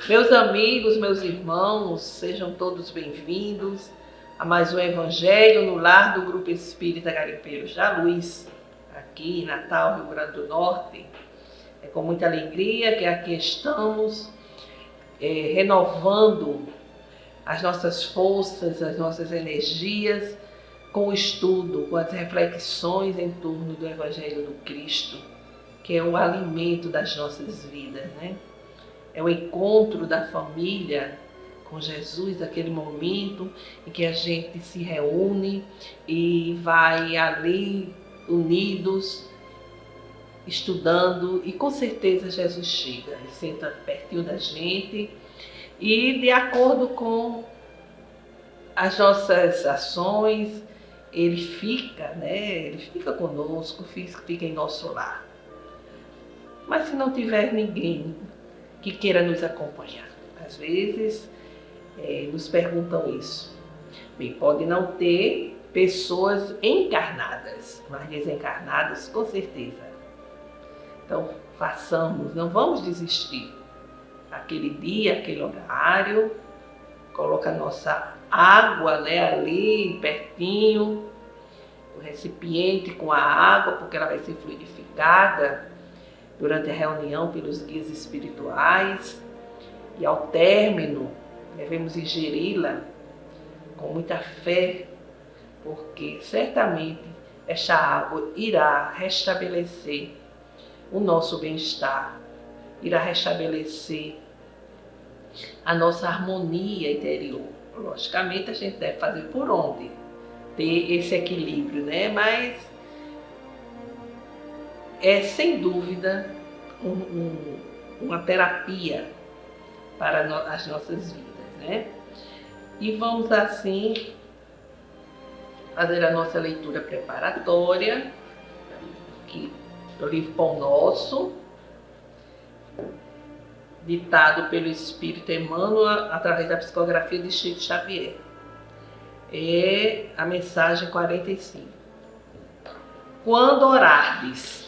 Meus amigos, meus irmãos, sejam todos bem-vindos a mais um Evangelho no lar do Grupo Espírita Garimpeiros da Luz, aqui em Natal, Rio Grande do Norte. É com muita alegria que aqui estamos renovando as nossas forças, as nossas energias, com o estudo, com as reflexões em torno do Evangelho do Cristo, que é o alimento das nossas vidas, né? É o encontro da família com Jesus, aquele momento em que a gente se reúne e vai ali unidos, estudando, e com certeza Jesus chega e senta pertinho da gente e, de acordo com as nossas ações, ele fica, Ele fica conosco, fica em nosso lar. Mas se não tiver ninguém que queira nos acompanhar, às vezes nos perguntam isso. Bem, pode não ter pessoas encarnadas, mas desencarnadas com certeza. Então façamos, não vamos desistir. Aquele dia, aquele horário, coloca a nossa água, ali pertinho, o recipiente com a água, porque ela vai ser fluidificada durante a reunião pelos guias espirituais, e ao término devemos ingeri-la com muita fé, porque certamente esta água irá restabelecer o nosso bem-estar, irá restabelecer a nossa harmonia interior. Logicamente a gente deve fazer por onde? Ter esse equilíbrio, né? Mas é sem dúvida uma terapia para as nossas vidas, né? E vamos assim fazer a nossa leitura preparatória aqui do livro Pão Nosso, ditado pelo Espírito Emmanuel através da psicografia de Chico Xavier. É a mensagem 45. Quando orardes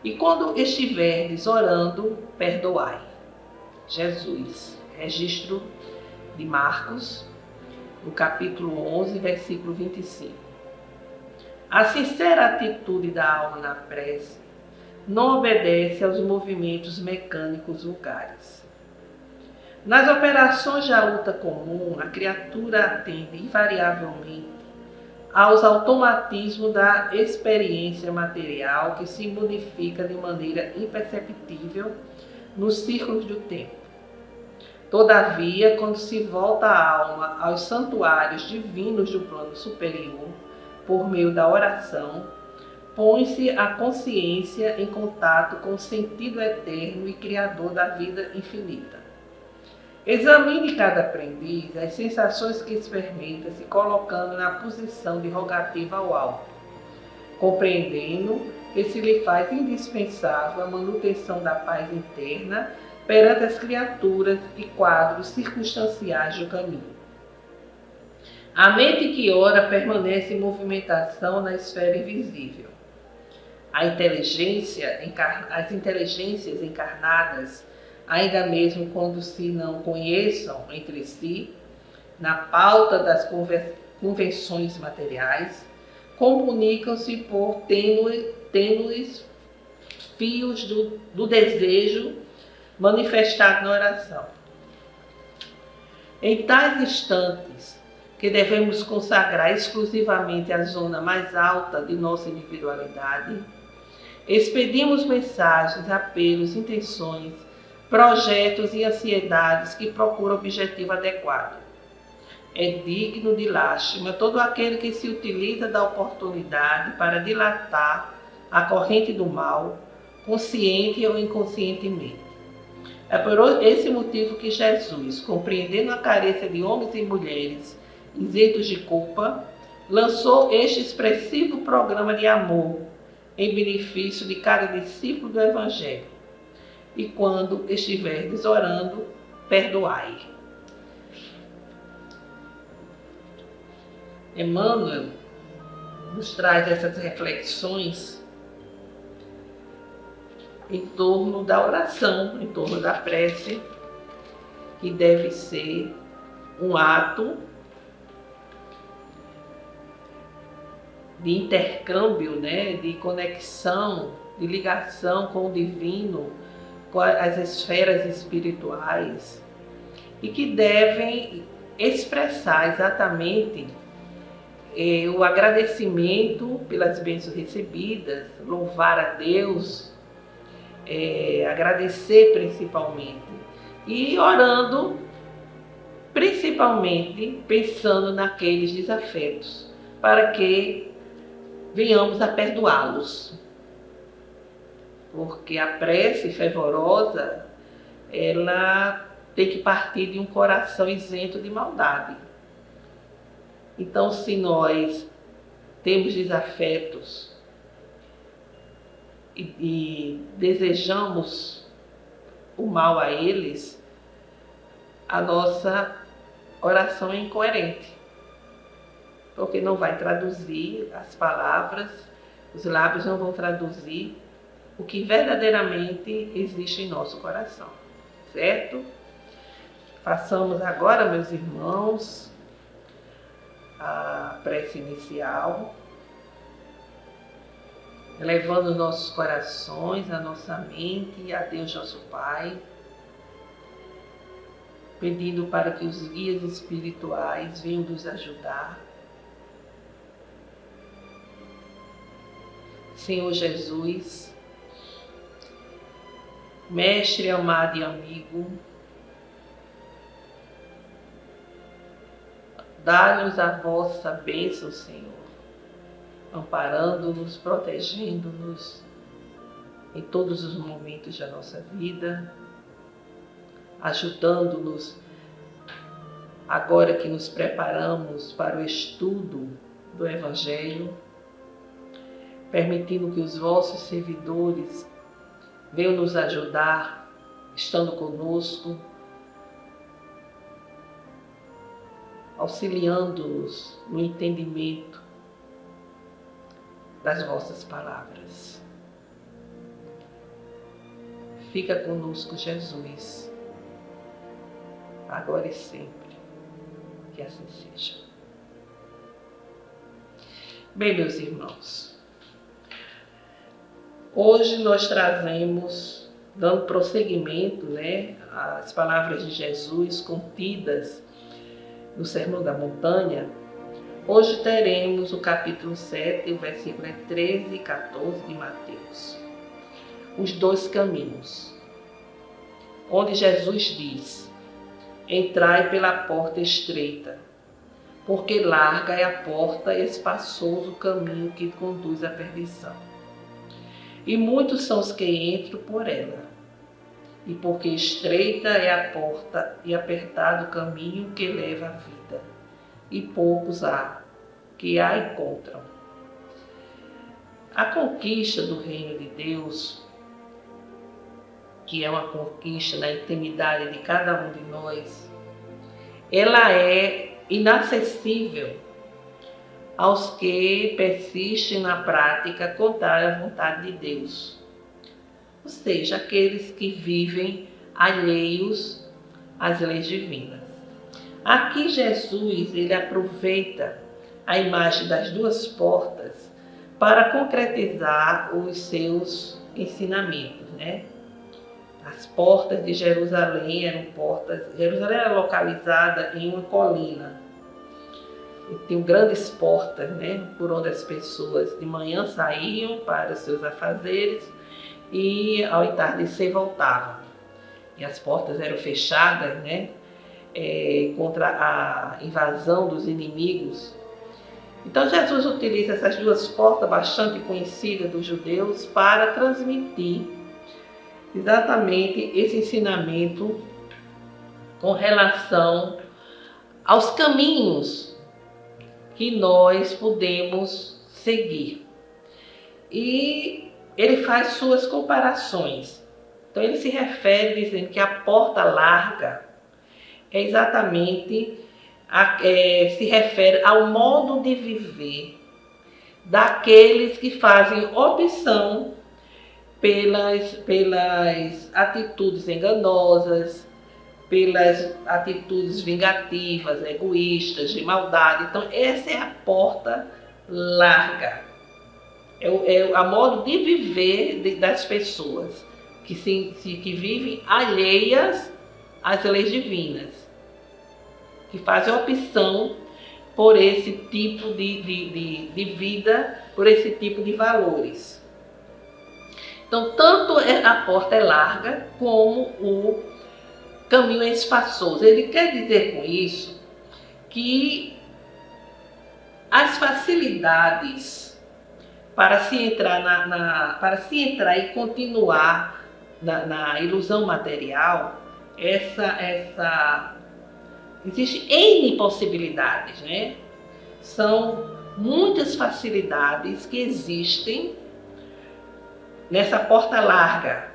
e quando estiverdes orando, perdoai. Jesus, registro de Marcos, no capítulo 11, versículo 25. A sincera atitude da alma na prece não obedece aos movimentos mecânicos vulgares. Nas operações da luta comum, a criatura atende invariavelmente aos automatismos da experiência material que se modifica de maneira imperceptível nos círculos do tempo. Todavia, quando se volta a alma aos santuários divinos do plano superior, por meio da oração, põe-se a consciência em contato com o sentido eterno e criador da vida infinita. Examine cada aprendiz as sensações que experimenta se colocando na posição de rogativa ao alto, compreendendo que se lhe faz indispensável a manutenção da paz interna perante as criaturas e quadros circunstanciais do caminho. A mente que ora permanece em movimentação na esfera invisível. As inteligências encarnadas, ainda mesmo quando se não conheçam entre si, na pauta das convenções materiais, comunicam-se por tênues fios do desejo manifestado na oração. Em tais instantes, que devemos consagrar exclusivamente a zona mais alta de nossa individualidade, expedimos mensagens, apelos, intenções, projetos e ansiedades que procuram objetivo adequado. É digno de lástima todo aquele que se utiliza da oportunidade para dilatar a corrente do mal, consciente ou inconscientemente. É por esse motivo que Jesus, compreendendo a carência de homens e mulheres isentos de culpa, lançou este expressivo programa de amor em benefício de cada discípulo do Evangelho. E quando estiverdes orando, perdoai. Emmanuel nos traz essas reflexões em torno da oração, em torno da prece, que deve ser um ato de intercâmbio, né, de conexão, de ligação com o divino, com as esferas espirituais, e que devem expressar exatamente o agradecimento pelas bênçãos recebidas, louvar a Deus, agradecer principalmente, e orando principalmente pensando naqueles desafetos, para que venhamos a perdoá-los. Porque a prece fervorosa, ela tem que partir de um coração isento de maldade. Então, se nós temos desafetos e desejamos o mal a eles, a nossa oração é incoerente, porque não vai traduzir as palavras, os lábios não vão traduzir o que verdadeiramente existe em nosso coração, certo? Façamos agora, meus irmãos, a prece inicial, elevando nossos corações, a nossa mente a Deus nosso Pai, pedindo para que os guias espirituais venham nos ajudar. Senhor Jesus, Mestre amado e amigo, dá-nos a vossa bênção, Senhor, amparando-nos, protegendo-nos em todos os momentos da nossa vida, ajudando-nos agora que nos preparamos para o estudo do Evangelho, permitindo que os vossos servidores venham nos ajudar, estando conosco, auxiliando-nos no entendimento das vossas palavras. Fica conosco, Jesus, agora e sempre, que assim seja. Bem, meus irmãos, hoje nós trazemos, dando prosseguimento, às palavras de Jesus contidas no Sermão da Montanha. Hoje teremos o capítulo 7, o versículo 13 e 14 de Mateus. Os dois caminhos, onde Jesus diz: entrai pela porta estreita, porque larga é a porta e espaçoso o caminho que conduz à perdição. E muitos são os que entram por ela. E porque estreita é a porta e apertado o caminho que leva à vida, e poucos há que a encontram. A conquista do reino de Deus, que é uma conquista na intimidade de cada um de nós, ela é inacessível aos que persistem na prática contrária à vontade de Deus, ou seja, aqueles que vivem alheios às leis divinas. Aqui Jesus ele aproveita a imagem das duas portas para concretizar os seus ensinamentos, As portas de Jerusalém eram portas. Jerusalém era localizada em uma colina. E tinham grandes portas, por onde as pessoas de manhã saíam para os seus afazeres e ao entardecer voltavam. E as portas eram fechadas, contra a invasão dos inimigos. Então Jesus utiliza essas duas portas bastante conhecidas dos judeus para transmitir exatamente esse ensinamento com relação aos caminhos que nós podemos seguir. E ele faz suas comparações. Então ele se refere dizendo que a porta larga é exatamente se refere ao modo de viver daqueles que fazem opção pelas atitudes enganosas, pelas atitudes vingativas, egoístas, de maldade. Então, essa é a porta larga. É a modo de viver das pessoas que vivem alheias às leis divinas, que fazem opção por esse tipo de vida, por esse tipo de valores. Então, tanto a porta é larga, como o caminho é espaçoso. Ele quer dizer com isso que as facilidades para se entrar e continuar na ilusão material, existe N possibilidades, né? São muitas facilidades que existem nessa porta larga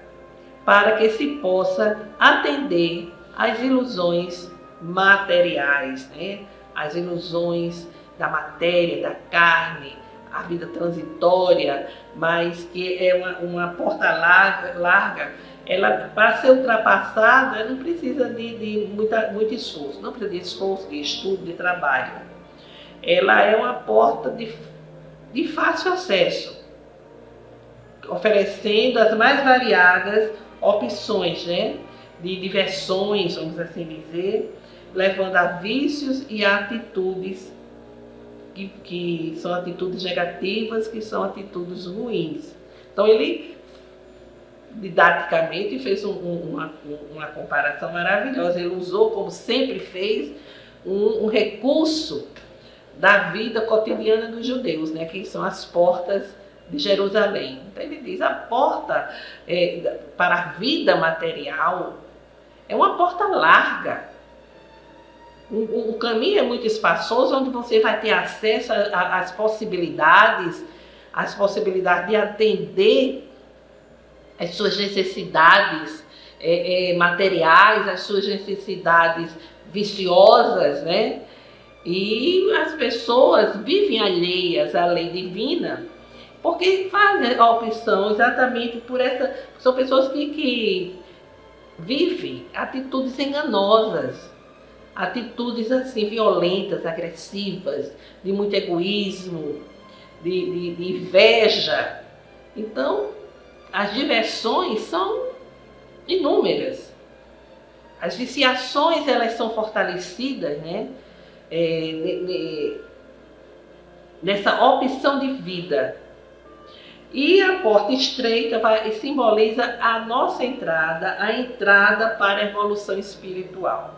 para que se possa atender às ilusões materiais, né? As ilusões da matéria, da carne, a vida transitória, mas que é uma porta larga. Ela, para ser ultrapassada, não precisa de muito esforço, não precisa de esforço, de estudo, de trabalho. Ela é uma porta de fácil acesso, oferecendo as mais variadas opções, né, de diversões, vamos assim dizer, levando a vícios e a atitudes que são atitudes negativas, que são atitudes ruins. Então ele didaticamente fez uma comparação maravilhosa. Ele usou, como sempre fez, um recurso da vida cotidiana dos judeus, né, que são as portas de Jerusalém. Então ele diz, a porta para a vida material é uma porta larga. O caminho é muito espaçoso, onde você vai ter acesso às possibilidades de atender as suas necessidades materiais, as suas necessidades viciosas, né? E as pessoas vivem alheias à lei divina, porque fazem a opção exatamente por essa. São pessoas que vivem atitudes enganosas, atitudes assim violentas, agressivas, de muito egoísmo, de inveja. Então, as diversões são inúmeras. As viciações, elas são fortalecidas, né? Nessa opção de vida. E a porta estreita simboliza a nossa entrada, a entrada para a evolução espiritual.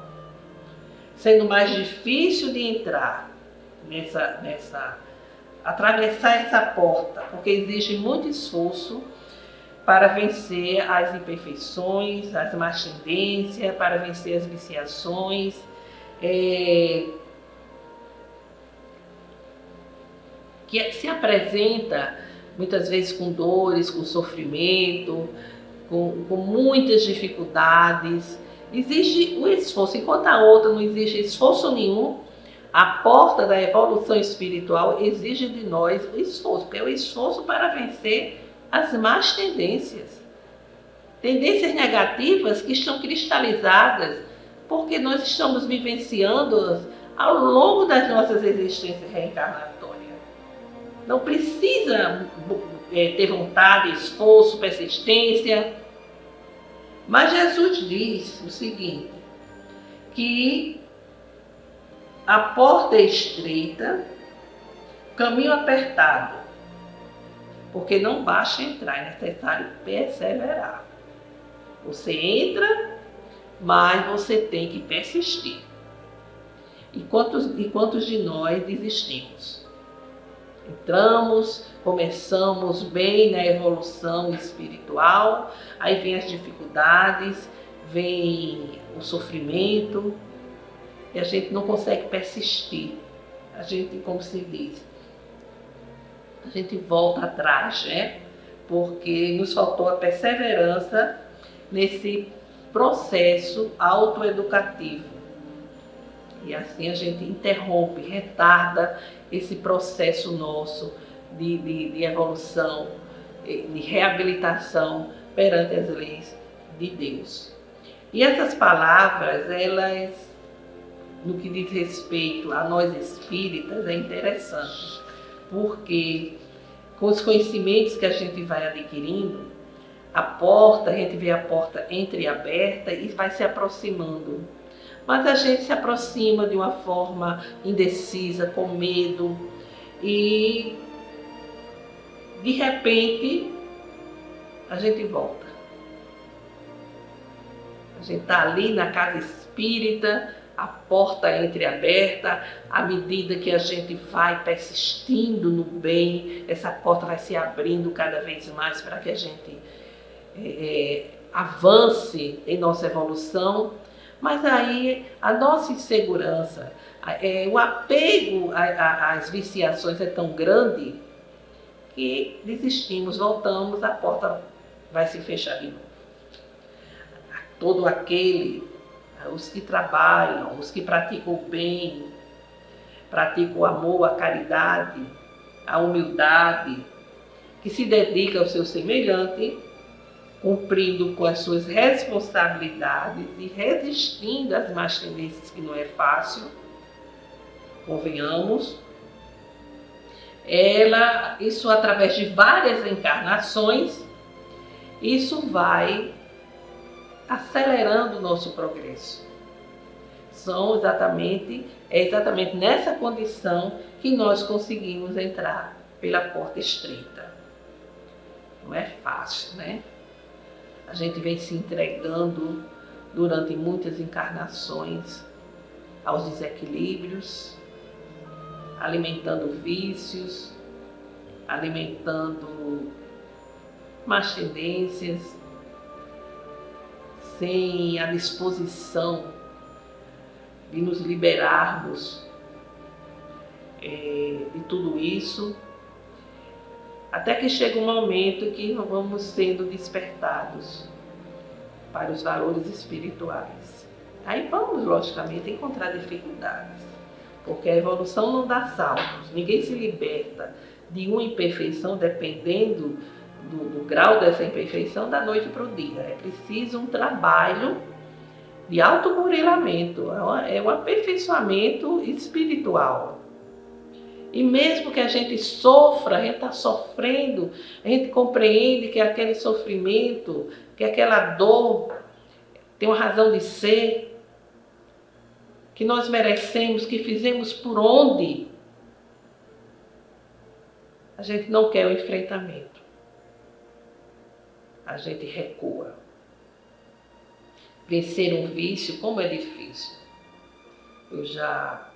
Sendo mais difícil de entrar atravessar essa porta, porque exige muito esforço para vencer as imperfeições, as más tendências, para vencer as viciações, que se apresenta muitas vezes com dores, com sofrimento, com muitas dificuldades. Existe o esforço, enquanto a outra não existe esforço nenhum. A porta da evolução espiritual exige de nós o esforço, porque é o esforço para vencer as más tendências. Tendências negativas que estão cristalizadas, porque nós estamos vivenciando-as ao longo das nossas existências reencarnatórias. Não precisa ter vontade, esforço, persistência. Mas Jesus diz o seguinte, que a porta é estreita, caminho apertado, porque não basta entrar, é necessário perseverar. Você entra, mas você tem que persistir. E quantos de nós desistimos? Entramos, começamos bem na evolução espiritual, aí vem as dificuldades, vem o sofrimento, e a gente não consegue persistir. A gente, como se diz, a gente volta atrás, né? Porque nos faltou a perseverança nesse processo autoeducativo. E assim a gente interrompe, retarda esse processo nosso de evolução, de reabilitação perante as leis de Deus. E essas palavras, elas, no que diz respeito a nós espíritas, é interessante, porque com os conhecimentos que a gente vai adquirindo, a gente vê a porta entreaberta e vai se aproximando. Mas a gente se aproxima de uma forma indecisa, com medo, e de repente a gente volta. A gente está ali na casa espírita, a porta entreaberta, à medida que a gente vai persistindo no bem, essa porta vai se abrindo cada vez mais para que a gente avance em nossa evolução. Mas aí a nossa insegurança, o apego às viciações é tão grande que desistimos, voltamos, a porta vai se fechar de novo. Todo aquele, os que trabalham, os que praticam o bem, praticam o amor, a caridade, a humildade, que se dedicam ao seu semelhante, cumprindo com as suas responsabilidades e resistindo às más tendências, que não é fácil, convenhamos. Isso através de várias encarnações, isso vai acelerando o nosso progresso. É exatamente nessa condição que nós conseguimos entrar pela porta estreita. Não é fácil, né? A gente vem se entregando durante muitas encarnações aos desequilíbrios, alimentando vícios, alimentando más tendências, sem a disposição de nos liberarmos de tudo isso, até que chega um momento que vamos sendo despertados para os valores espirituais. Aí vamos, logicamente, encontrar dificuldades, porque a evolução não dá saltos, ninguém se liberta de uma imperfeição dependendo do grau dessa imperfeição da noite para o dia. É preciso um trabalho de autoburilamento, é um aperfeiçoamento espiritual. E mesmo que a gente sofra, a gente está sofrendo, a gente compreende que aquele sofrimento, que aquela dor tem uma razão de ser, que nós merecemos, que fizemos por onde. A gente não quer o enfrentamento. A gente recua. Vencer um vício, como é difícil. Eu já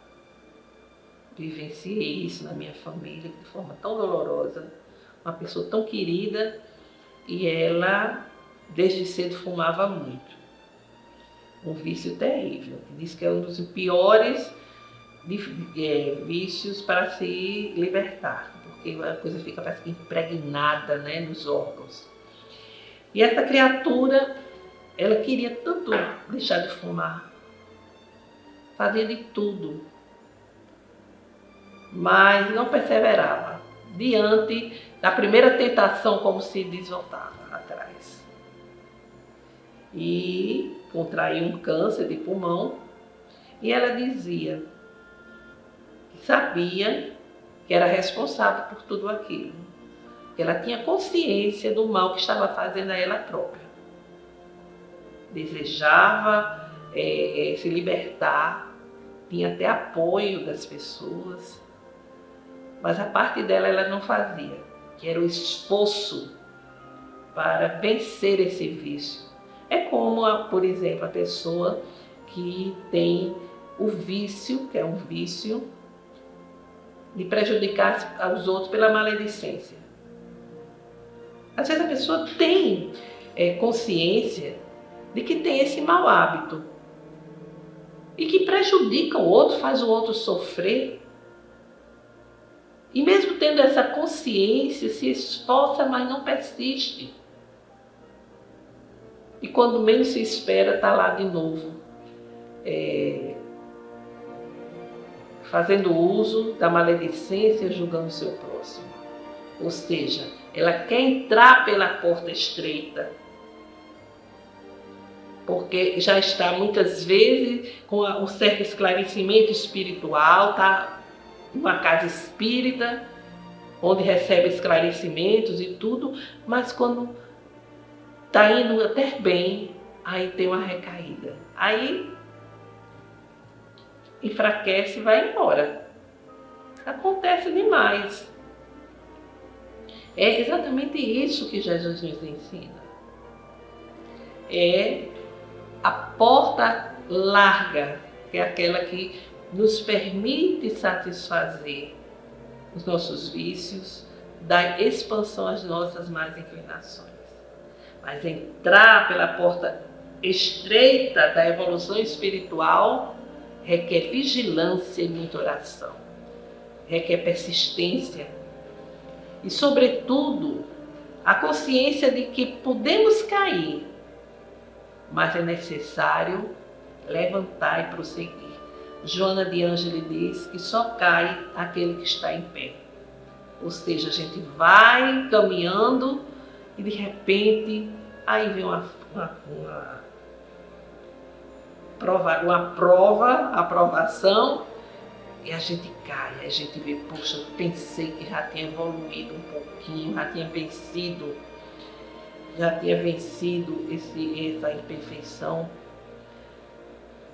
vivenciei isso na minha família de forma tão dolorosa. Uma pessoa tão querida e ela, desde cedo, fumava muito. Um vício terrível. Diz que é um dos piores vícios para se libertar, porque a coisa fica, parece que impregnada, né, nos órgãos. E essa criatura, ela queria tanto deixar de fumar, fazia de tudo, mas não perseverava. Diante da primeira tentação, como se diz, voltava atrás. E contraiu um câncer de pulmão, e ela dizia que sabia que era responsável por tudo aquilo. Ela tinha consciência do mal que estava fazendo a ela própria. Desejava se libertar, tinha até apoio das pessoas, mas a parte dela ela não fazia, que era o esforço para vencer esse vício. É como, por exemplo, a pessoa que tem o vício, que é um vício de prejudicar os outros pela maledicência. Às vezes a pessoa tem consciência de que tem esse mau hábito e que prejudica o outro, faz o outro sofrer. E mesmo tendo essa consciência, se esforça, mas não persiste. E quando menos se espera, está lá de novo, fazendo uso da maledicência, julgando o seu próximo. Ou seja, ela quer entrar pela porta estreita, porque já está muitas vezes com um certo esclarecimento espiritual, tá? Uma casa espírita, onde recebe esclarecimentos e tudo, mas quando está indo até bem, aí tem uma recaída. Aí enfraquece e vai embora. Acontece demais. É exatamente isso que Jesus nos ensina. É a porta larga, que é aquela que nos permite satisfazer os nossos vícios, dar expansão às nossas más inclinações. Mas entrar pela porta estreita da evolução espiritual requer vigilância e muita oração, requer persistência e, sobretudo, a consciência de que podemos cair, mas é necessário levantar e prosseguir. Joana de Ângeles diz que só cai aquele que está em pé. Ou seja, a gente vai caminhando e de repente aí vem uma aprovação e a gente cai, a gente vê, poxa, eu pensei que já tinha evoluído um pouquinho, já tinha vencido essa imperfeição,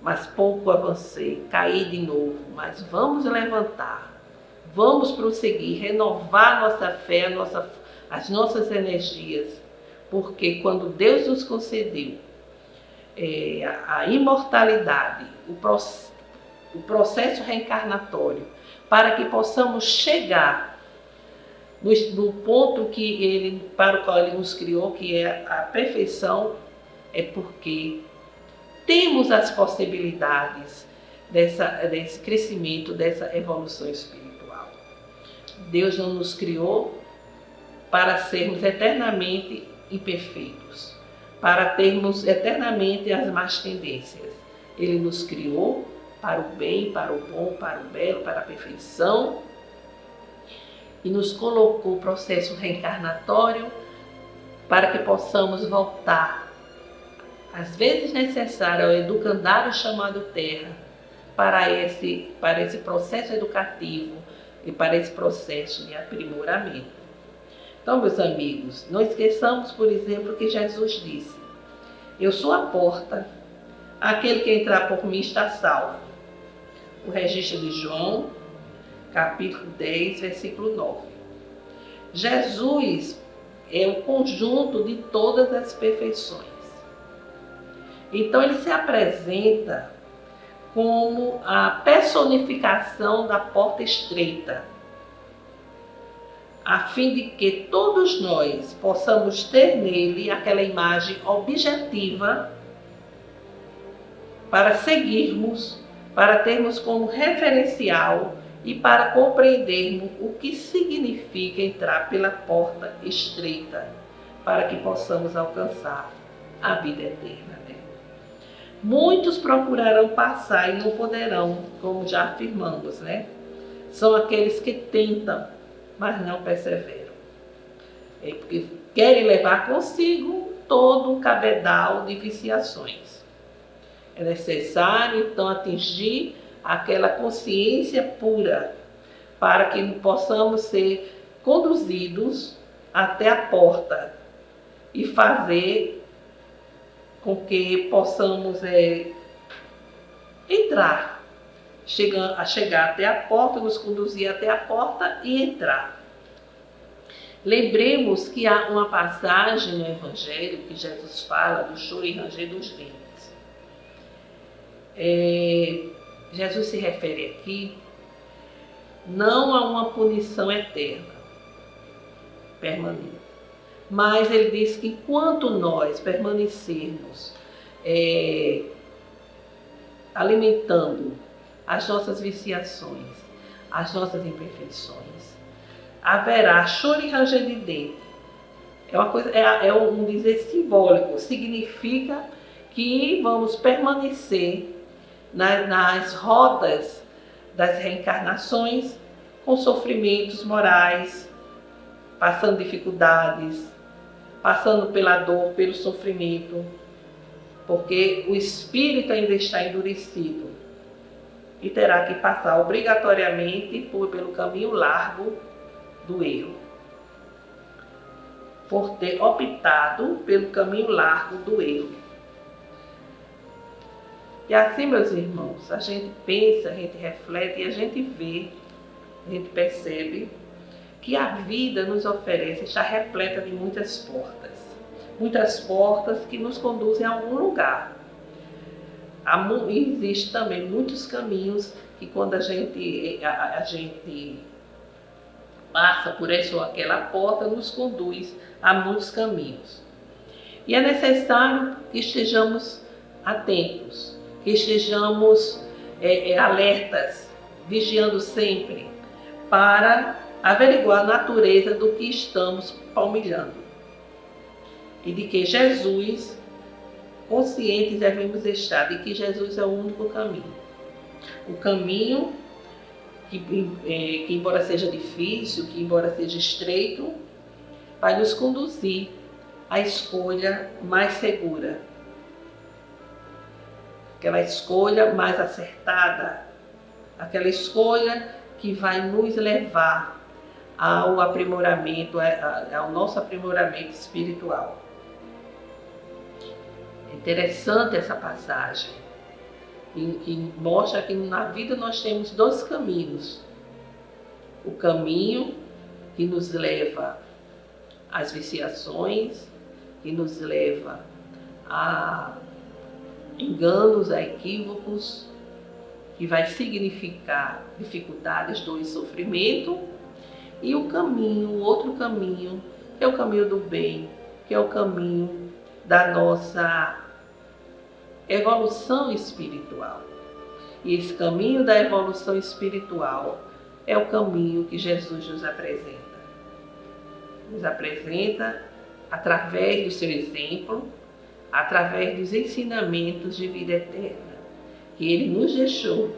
mas pouco avancei, caí de novo, mas vamos levantar, vamos prosseguir, renovar nossa fé, as nossas energias, porque quando Deus nos concedeu a imortalidade, o processo reencarnatório, para que possamos chegar no ponto para o qual Ele nos criou, que é a perfeição, é porque temos as possibilidades desse crescimento, dessa evolução espiritual. Deus não nos criou para sermos eternamente imperfeitos, para termos eternamente as más tendências. Ele nos criou para o bem, para o bom, para o belo, para a perfeição, e nos colocou o processo reencarnatório para que possamos voltar, às vezes necessário, ao educandário chamado Terra, para esse processo educativo e para esse processo de aprimoramento. Então, meus amigos, não esqueçamos, por exemplo, que Jesus disse: eu sou a porta, aquele que entrar por mim está salvo. O registro de João, capítulo 10, versículo 9. Jesus é o conjunto de todas as perfeições. Então ele se apresenta como a personificação da porta estreita, a fim de que todos nós possamos ter nele aquela imagem objetiva para seguirmos, para termos como referencial e para compreendermos o que significa entrar pela porta estreita, para que possamos alcançar a vida eterna. Muitos procurarão passar e não poderão, como já afirmamos, São aqueles que tentam, mas não perseveram. Porque querem levar consigo todo um cabedal de viciações. É necessário, então, atingir aquela consciência pura, para que possamos ser conduzidos até a porta e fazer com que possamos entrar, chegar até a porta, nos conduzir até a porta e entrar. Lembremos que há uma passagem no Evangelho que Jesus fala do choro e ranger dos dentes. Jesus se refere aqui não a uma punição eterna, permanente, mas ele diz que enquanto nós permanecermos alimentando as nossas viciações, as nossas imperfeições, haverá choro e ranger de dente. É um dizer simbólico, significa que vamos permanecer nas rodas das reencarnações com sofrimentos morais, passando dificuldades, passando pela dor, pelo sofrimento, porque o espírito ainda está endurecido e terá que passar obrigatoriamente pelo caminho largo do erro, por ter optado pelo caminho largo do erro. E assim, meus irmãos, a gente pensa, a gente reflete e a gente vê, a gente percebe que a vida nos oferece, está repleta de muitas portas que nos conduzem a algum lugar. Existem também muitos caminhos que quando a gente passa por essa ou aquela porta, nos conduz a muitos caminhos. E é necessário que estejamos atentos, que estejamos alertas, vigiando sempre, para averiguar a natureza do que estamos palmilhando. E de que Jesus, conscientes devemos estar, de que Jesus é o único caminho. O caminho que embora seja difícil, que embora seja estreito, vai nos conduzir à escolha mais segura. Aquela escolha mais acertada, aquela escolha que vai nos levar ao aprimoramento, ao nosso aprimoramento espiritual. É interessante essa passagem, que mostra que na vida nós temos dois caminhos. O caminho que nos leva às viciações, que nos leva a enganos, a equívocos, que vai significar dificuldades, dor e sofrimento, e o outro caminho, que é o caminho do bem, que é o caminho da nossa evolução espiritual. E esse caminho da evolução espiritual é o caminho que Jesus nos apresenta. Nos apresenta através do seu exemplo, através dos ensinamentos de vida eterna, que Ele nos deixou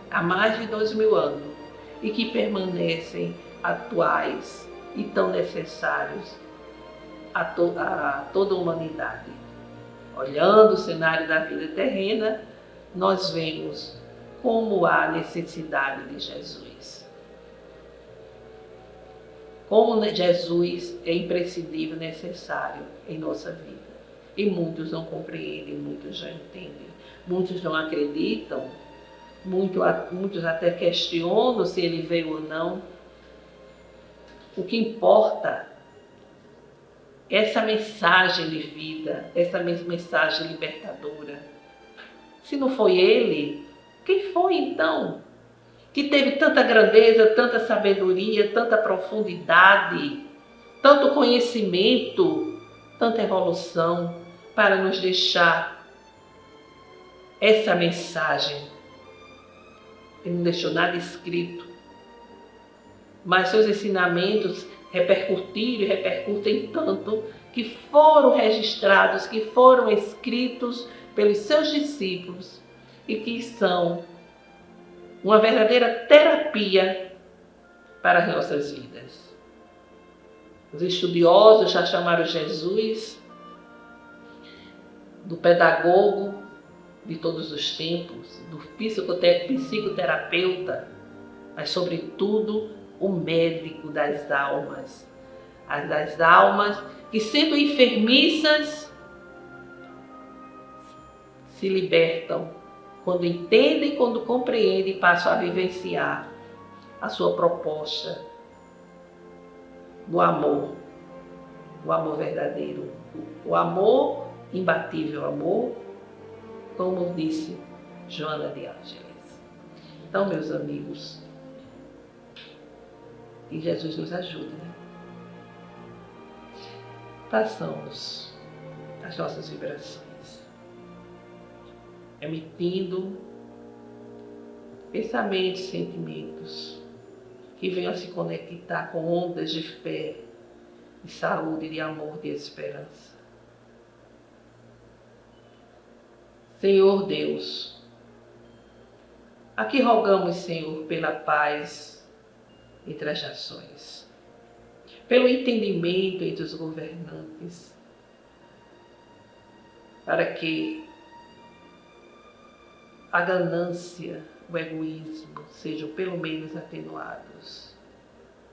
há mais de 2000 anos e que permanecem atuais e tão necessários a toda a humanidade. Olhando o cenário da vida terrena, nós vemos como há necessidade de Jesus. Como Jesus é imprescindível, necessário em nossa vida. E muitos não compreendem, muitos já entendem, muitos não acreditam, muitos até questionam se ele veio ou não. O que importa é essa mensagem de vida, essa mensagem libertadora. Se não foi ele, quem foi então? Que teve tanta grandeza, tanta sabedoria, tanta profundidade, tanto conhecimento, tanta evolução para nos deixar essa mensagem. Ele não deixou nada escrito, mas seus ensinamentos repercutiram e repercutem tanto que foram registrados, que foram escritos pelos seus discípulos e que são uma verdadeira terapia para as nossas vidas. Os estudiosos já chamaram Jesus do pedagogo de todos os tempos, do psicoterapeuta, mas sobretudo o médico das almas. As das almas que, sendo enfermiças, se libertam quando entendem, quando compreendem e passam a vivenciar a sua proposta do amor, o amor verdadeiro, o amor imbatível, amor, como disse Joana de Ângeles. Então, meus amigos, que Jesus nos ajude, né? Façamos as nossas vibrações, emitindo pensamentos, sentimentos que venham a se conectar com ondas de fé, de saúde, de amor, de esperança. Senhor Deus, aqui rogamos, Senhor, pela paz entre as nações, pelo entendimento entre os governantes, para que a ganância, o egoísmo sejam pelo menos atenuados.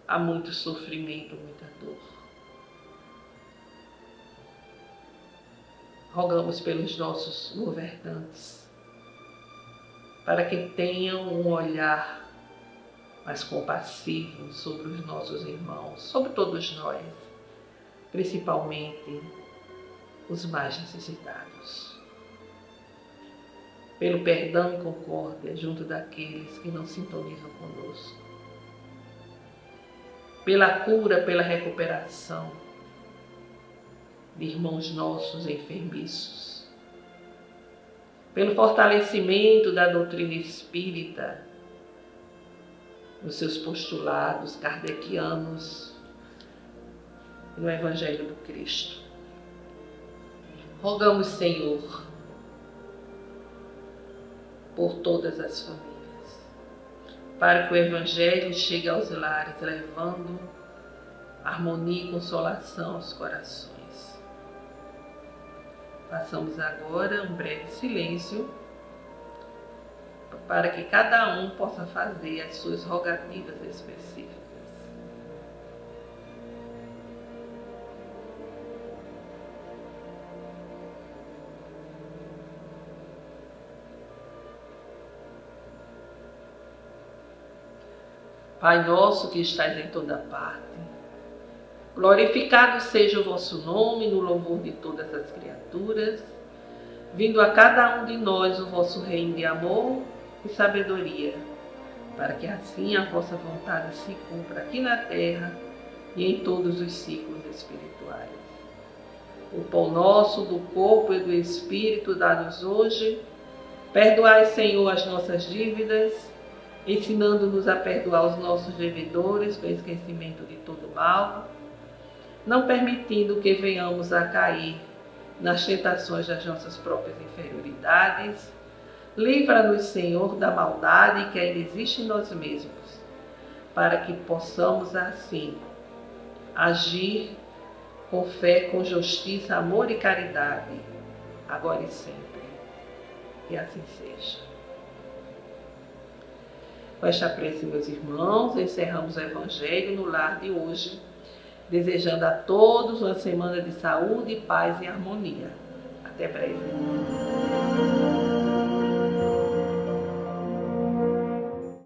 Há muito sofrimento, muita dor. Rogamos pelos nossos governantes, para que tenham um olhar mais compassivo sobre os nossos irmãos, sobre todos nós, principalmente os mais necessitados. Pelo perdão e concórdia junto daqueles que não sintonizam conosco. Pela cura, pela recuperação de irmãos nossos enfermiços. Pelo fortalecimento da doutrina espírita, nos seus postulados kardecianos, no Evangelho do Cristo. Rogamos, Senhor, por todas as famílias, para que o Evangelho chegue aos lares, levando harmonia e consolação aos corações. Façamos agora um breve silêncio, para que cada um possa fazer as suas rogativas específicas. Pai nosso que estais em toda parte, glorificado seja o vosso nome no louvor de todas as criaturas, vindo a cada um de nós o vosso reino de amor e sabedoria, para que assim a vossa vontade se cumpra aqui na terra e em todos os ciclos espirituais. O pão nosso do corpo e do espírito dá-nos hoje. Perdoai, Senhor, as nossas dívidas, ensinando-nos a perdoar os nossos devedores com esquecimento de todo mal, não permitindo que venhamos a cair nas tentações das nossas próprias inferioridades. Livra-nos, Senhor, da maldade que ainda existe em nós mesmos, para que possamos assim agir com fé, com justiça, amor e caridade, agora e sempre. E assim seja. Com esta prece, meus irmãos, encerramos o Evangelho no lar de hoje, desejando a todos uma semana de saúde, paz e harmonia. Até breve.